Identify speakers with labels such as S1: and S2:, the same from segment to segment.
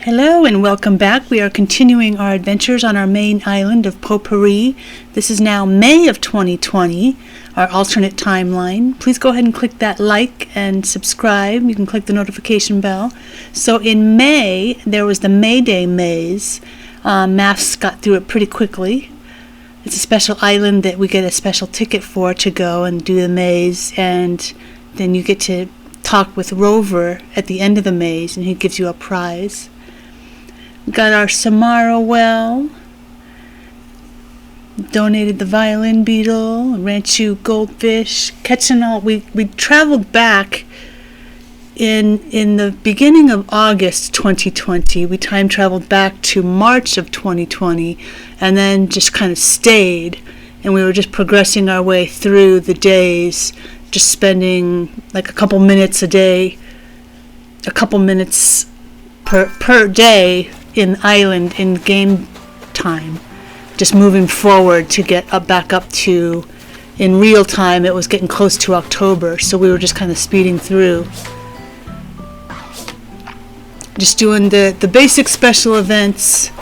S1: Hello and welcome back. We are continuing our adventures on our main island of Potpourri. This is now May of 2020, our alternate timeline. Please go ahead and click that like and subscribe. You can click the notification bell. So in May, there was the May Day maze. Maffs got through it pretty quickly. It's a special island that we get a special ticket for to go and do the maze, and then you get to talk with Rover at the end of the maze, and he gives you a prize. We got our Samara well, donated the violin beetle, Ranchu goldfish, catching all. We traveled back in the beginning of August 2020. We time traveled back to March of 2020, and then just kind of stayed, and we were just progressing our way through the days, just spending like a couple minutes a day, a couple minutes per day in island in game time, just moving forward to get back up to, in real time it was getting close to October, so we were just kind of speeding through, just doing the basic special events,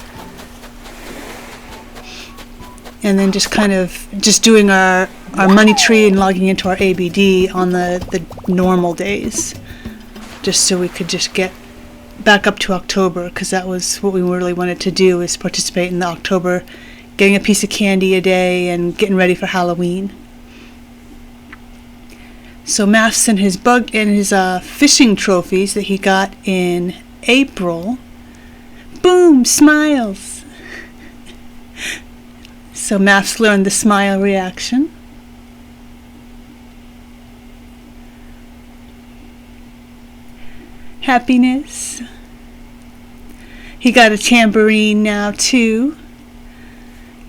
S1: and then just kind of just doing our money tree and logging into our ABD on the normal days, just so we could just get back up to October, because that was what we really wanted to do, is participate in the October, getting a piece of candy a day and getting ready for Halloween. So Maffs and his fishing trophies that he got in April, boom, smiles. So Maffs learned the smile reaction. Happiness. He got a tambourine now too.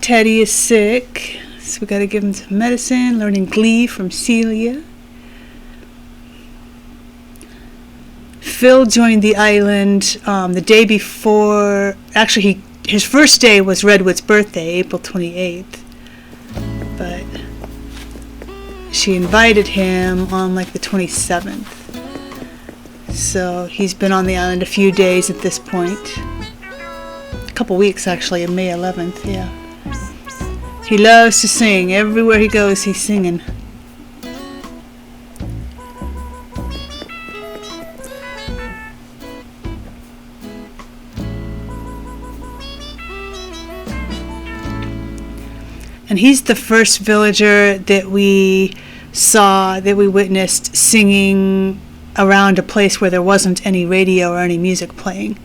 S1: Teddy is sick, so we got to give him some medicine. Learning Glee from Celia. Phil joined the island the day before. Actually, his first day was RedWhit's birthday, April 28th. But she invited him on like the 27th. So he's been on the island a few days at this point. A couple weeks actually, on May 11th, yeah. He loves to sing. Everywhere he goes, he's singing. And he's the first villager that we witnessed singing around a place where there wasn't any radio or any music playing.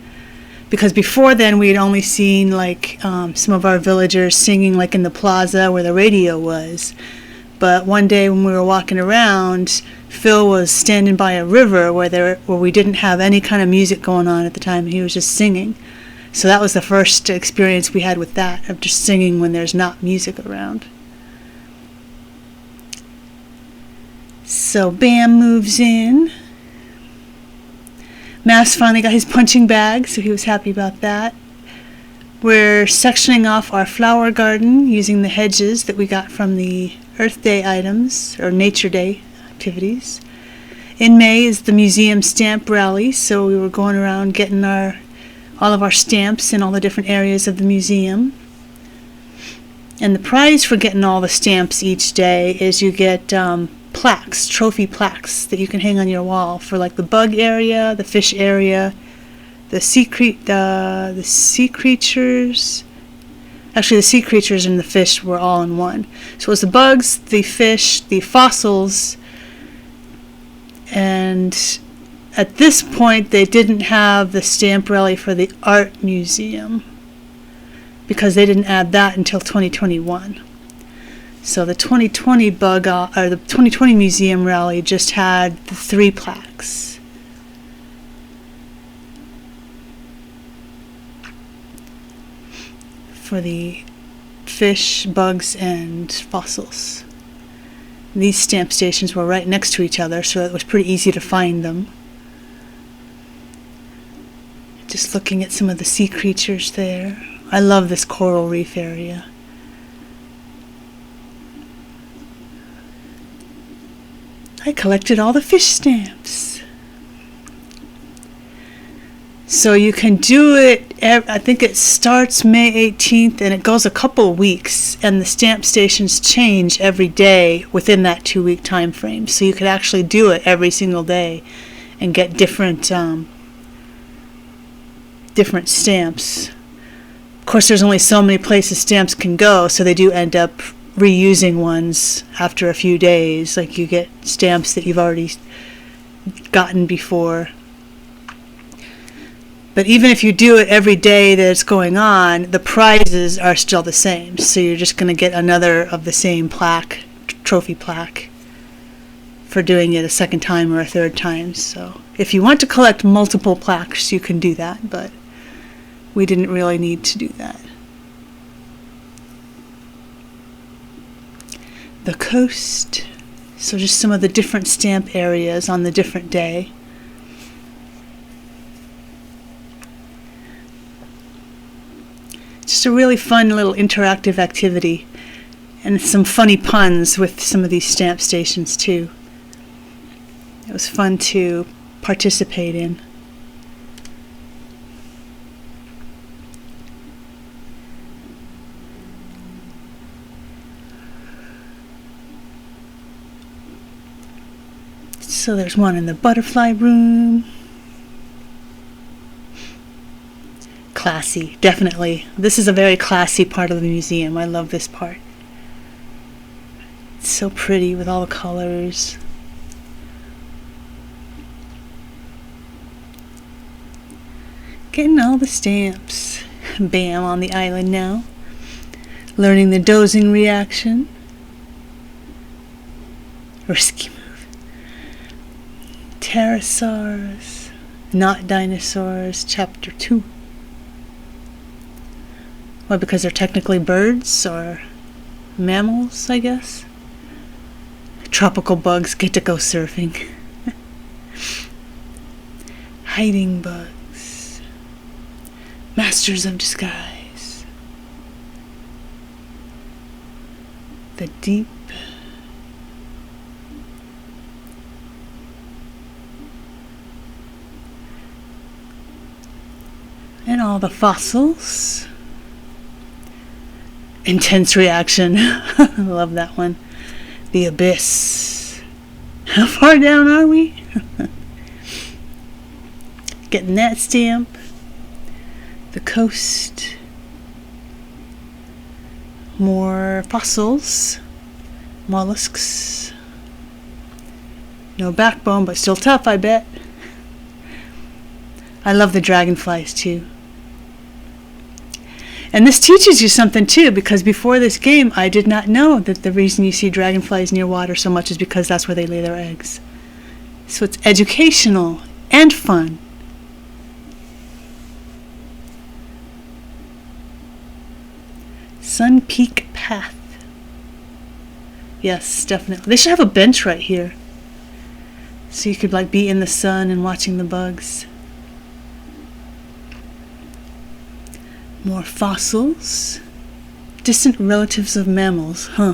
S1: Because before then we had only seen like some of our villagers singing like in the plaza where the radio was. But one day when we were walking around, Phil was standing by a river where we didn't have any kind of music going on at the time. He was just singing. So that was the first experience we had with that, of just singing when there's not music around. So Bam moves in. Maffs finally got his punching bag, so he was happy about that. We're sectioning off our flower garden using the hedges that we got from the Earth Day items, or Nature Day activities. In May is the museum stamp rally, so we were going around getting all of our stamps in all the different areas of the museum. And the prize for getting all the stamps each day is you get plaques, trophy plaques that you can hang on your wall for like the bug area, the fish area, the sea creatures. Actually, the sea creatures and the fish were all in one. So it was the bugs, the fish, the fossils, and at this point they didn't have the stamp rally for the art museum because they didn't add that until 2021. So the 2020 the 2020 museum rally just had the 3 plaques. For the fish, bugs, and fossils. These stamp stations were right next to each other, so it was pretty easy to find them. Just looking at some of the sea creatures there. I love this coral reef area. I collected all the fish stamps. So you can do it, I think it starts May 18th and it goes a couple of weeks, and the stamp stations change every day within that 2-week time frame. So you could actually do it every single day and get different stamps. Of course, there's only so many places stamps can go, so they do end up reusing ones after a few days. Like you get stamps that you've already gotten before. But even if you do it every day that it's going on, the prizes are still the same. So you're just going to get another of the same plaque, trophy plaque, for doing it a second time or a third time. So if you want to collect multiple plaques, you can do that, but we didn't really need to do that. The coast. So just some of the different stamp areas on the different day. Just a really fun little interactive activity, and some funny puns with some of these stamp stations too. It was fun to participate in. So there's one in the butterfly room. Classy, definitely. This is a very classy part of the museum. I love this part. It's so pretty with all the colors. Getting all the stamps. Bam, on the island now. Learning the dozing reaction. Risky move. Pterosaurs, not dinosaurs, chapter 2. Well, because they're technically birds or mammals, I guess. Tropical bugs get to go surfing. Hiding bugs. Masters of disguise. The deep. And all the fossils. Intense reaction. I love that one. The abyss. How far down are we? Getting that stamp. The coast. More fossils. Mollusks. No backbone, but still tough, I bet. I love the dragonflies too. And this teaches you something too, because before this game I did not know that the reason you see dragonflies near water so much is because that's where they lay their eggs. So it's educational and fun. Sun Peak Path. Yes, definitely. They should have a bench right here, so you could like be in the sun and watching the bugs. More fossils. Distant relatives of mammals, huh?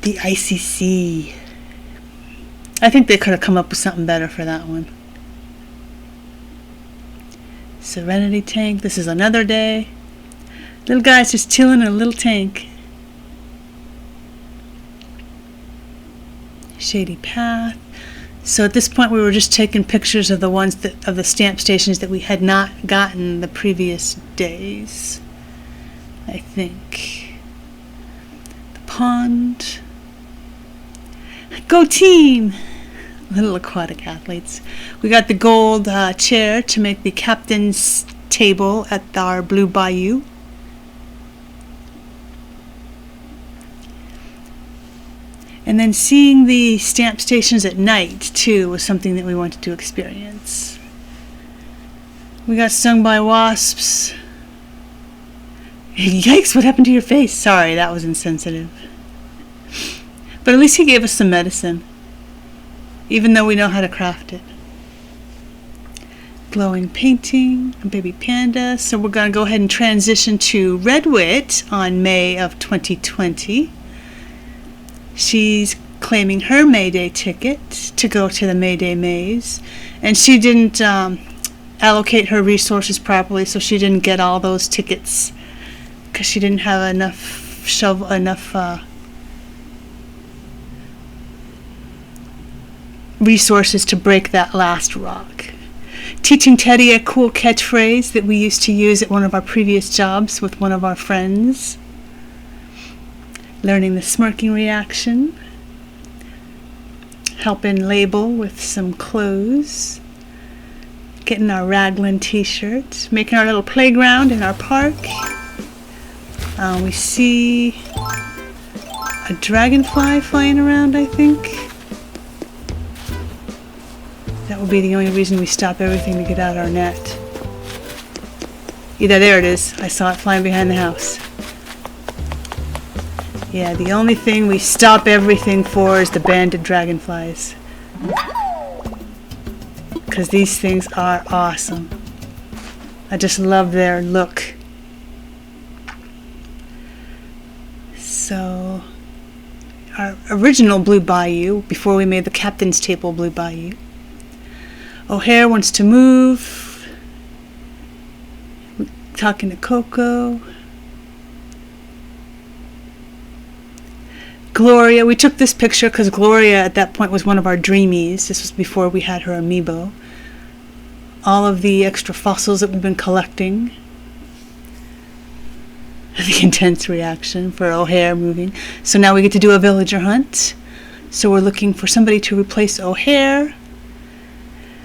S1: The icy sea. I think they could have come up with something better for that one. Serenity tank. This is another day. Little guy's just chilling in a little tank. Shady path. So at this point we were just taking pictures of the ones of the stamp stations that we had not gotten the previous days, I think. The pond. Go team! Little aquatic athletes. We got the gold chair to make the captain's table at our Blue Bayou. And then seeing the stamp stations at night, too, was something that we wanted to experience. We got stung by wasps. Yikes, what happened to your face? Sorry, that was insensitive. But at least he gave us some medicine, even though we know how to craft it. Glowing painting, a baby panda. So we're going to go ahead and transition to RedWhit on May of 2020. She's claiming her May Day ticket to go to the May Day maze, and she didn't allocate her resources properly, so she didn't get all those tickets because she didn't have enough resources to break that last rock. Teaching Teddy a cool catchphrase that we used to use at one of our previous jobs with one of our friends. Learning the smirking reaction. Helping label with some clothes. Getting our raglan t-shirt. Making our little playground in our park. We see a dragonfly flying around, I think. That would be the only reason we stop everything to get out our net. Yeah, there it is. I saw it flying behind the house. Yeah, the only thing we stop everything for is the banded dragonflies. Because these things are awesome. I just love their look. So, our original Blue Bayou, before we made the Captain's Table Blue Bayou. O'Hare wants to move. Talking to Coco. Gloria, we took this picture because Gloria at that point was one of our dreamies. This was before we had her amiibo. All of the extra fossils that we've been collecting. The intense reaction for O'Hare moving. So now we get to do a villager hunt. So we're looking for somebody to replace O'Hare.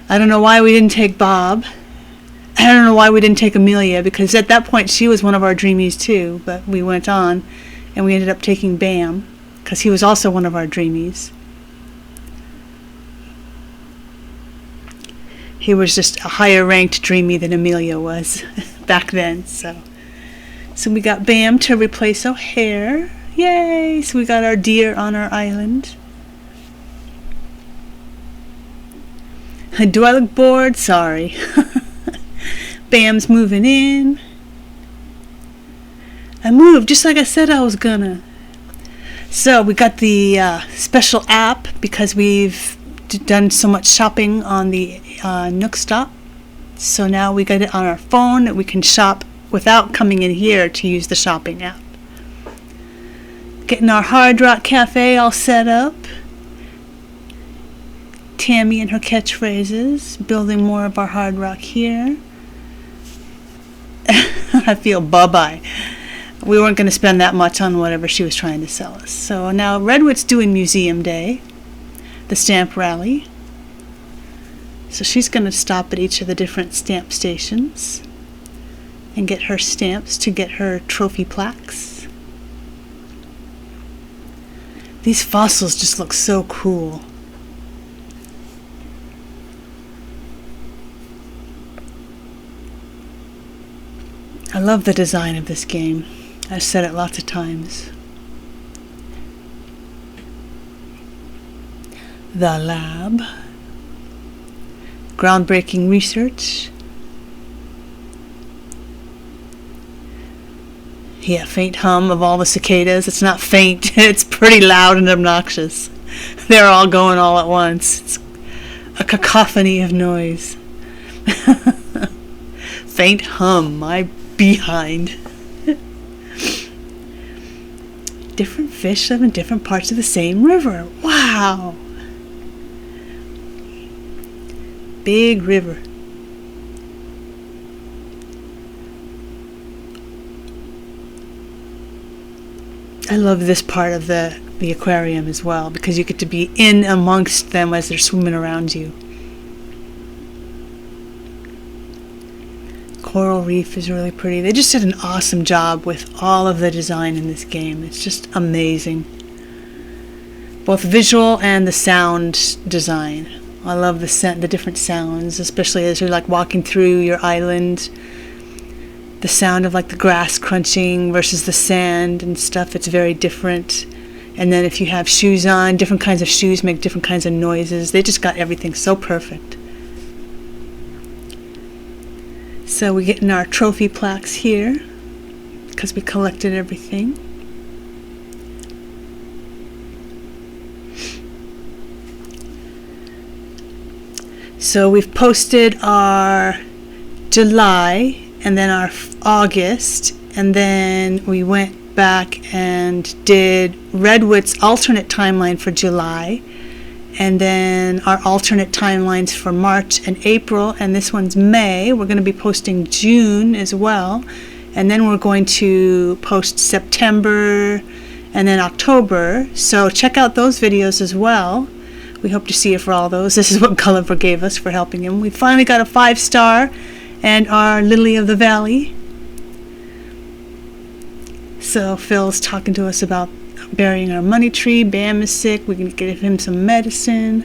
S1: I don't know why we didn't take Bob. I don't know why we didn't take Amelia, because at that point she was one of our dreamies too, but we went on and we ended up taking Bam, because he was also one of our dreamies. He was just a higher ranked dreamie than Amelia was back then. So we got Bam to replace O'Hare. Yay! So we got our deer on our island. Do I look bored? Sorry. Bam's moving in. I moved just like I said I was gonna. So we got the special app because we've done so much shopping on the Nook Stop. So now we got it on our phone that we can shop without coming in here to use the shopping app. Getting our Hard Rock Cafe all set up. Tammy and her catchphrases. Building more of our Hard Rock here. I feel bye-bye. We weren't going to spend that much on whatever she was trying to sell us. So now RedWhit's doing Museum Day, the stamp rally. So she's going to stop at each of the different stamp stations and get her stamps to get her trophy plaques. These fossils just look so cool. I love the design of this game. I've said it lots of times. The lab. Groundbreaking research. Yeah, faint hum of all the cicadas. It's not faint, it's pretty loud and obnoxious. They're all going all at once. It's a cacophony of noise. Faint hum, my behind. Different fish live in different parts of the same river. Wow! Big river. I love this part of the aquarium as well, because you get to be in amongst them as they're swimming around you. Coral reef is really pretty. They just did an awesome job with all of the design in this game. It's just amazing. Both visual and the sound design. I love the different sounds, especially as you're like walking through your island. The sound of like the grass crunching versus the sand and stuff, it's very different. And then if you have shoes on, different kinds of shoes make different kinds of noises. They just got everything so perfect. So we're getting our trophy plaques here because we collected everything. So we've posted our July and then our August, and then we went back and did RedWhit's alternate timeline for July, and then our alternate timelines for March and April, and this one's May. We're going to be posting June as well, and then we're going to post September and then October. So check out those videos as well. We hope to see you for all those. This is what Gulliver gave us for helping him. We finally got a 5-star and our Lily of the Valley. So Phil's talking to us about burying our money tree. Bam is sick. We can give him some medicine.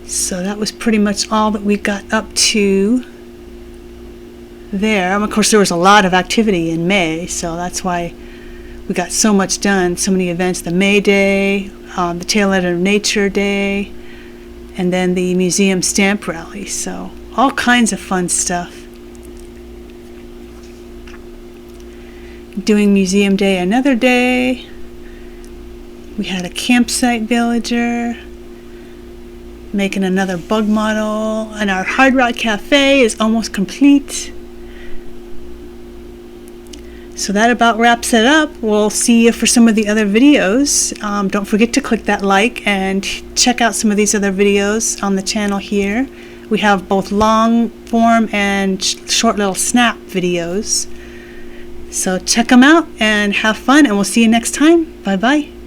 S1: So that was pretty much all that we got up to there. Of course, there was a lot of activity in May, so that's why we got so much done. So many events. The May Day, the Tail End of Nature Day, and then the museum stamp rally. So all kinds of fun stuff. Doing Museum Day another day. We had a campsite villager making another bug model, and our Hard Rock Cafe is almost complete. So that about wraps it up. We'll see you for some of the other videos. Don't forget to click that like and check out some of these other videos on the channel here. We have both long form and short little snap videos. So check them out and have fun, and we'll see you next time. Bye bye.